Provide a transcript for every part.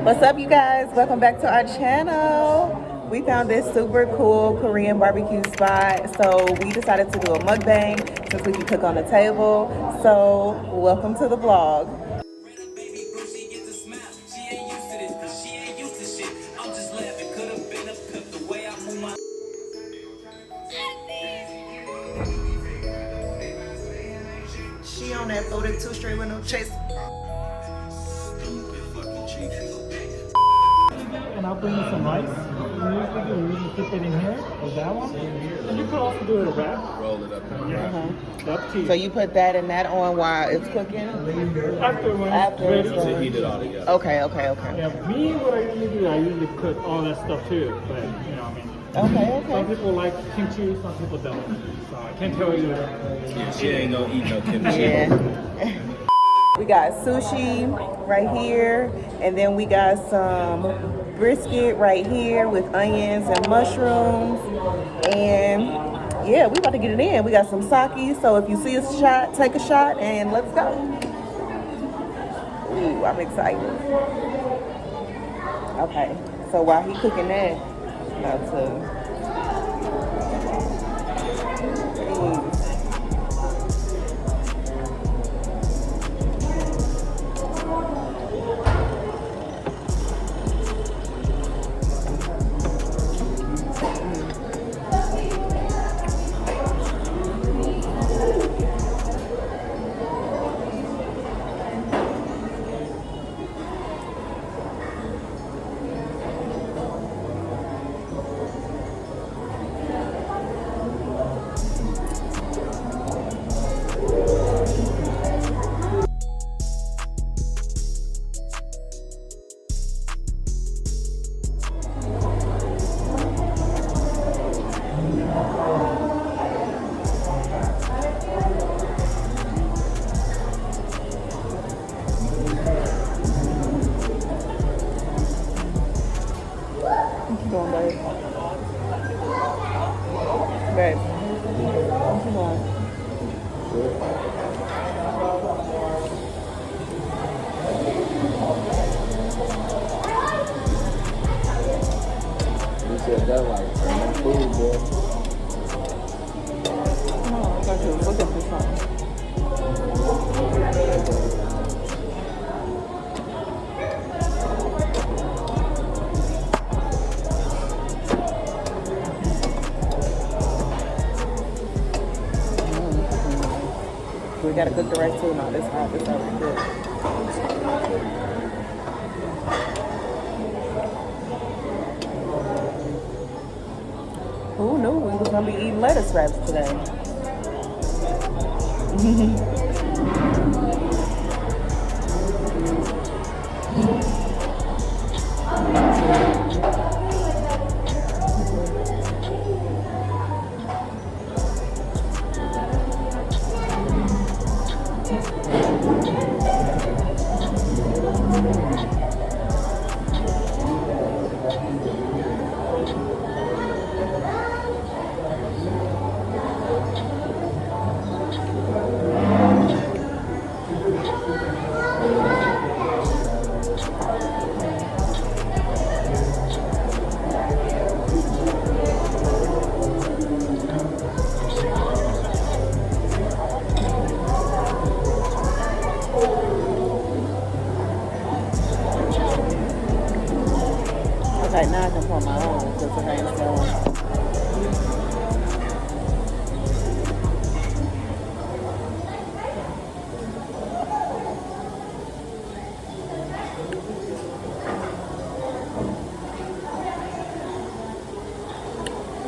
What's up, you guys? Welcome back to our channel. We found this super cool Korean barbecue spot, so we decided to do a mukbang since we can cook on the table. So welcome to the vlog. She on that 42 straight with no chase. And I'll bring you some rice. We usually keep it in here with that one. And you could also do it a wrap. Roll it up. Up to you. So you put that and that on while it's cooking? After when it's ready. To heat it all together. Okay. Yeah, me, what I usually do, I usually cook all that stuff too. But, you know, I mean. Okay. Some people like kimchi, some people don't. So I can't tell you. Yeah, she ain't gonna eat no kimchi. Yeah. We got sushi right here, and then we got some brisket right here with onions and mushrooms. And yeah, we about to get it in. We got some sake, so if you see a shot, take a shot and let's go. Ooh, I'm excited. Okay, so while he cooking that, about to doing, babe? Babe, what you doing? You said that like food, boy. Oh, I thought you was looking for something. We gotta cook the rice too. No, this hot. This already good. Who knew we was gonna be eating lettuce wraps today? Okay, now I can pour my own because it ain't so.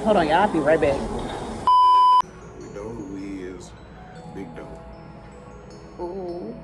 Hold on, y'all. I'll be right back. You know who he is. Big dog. Ooh.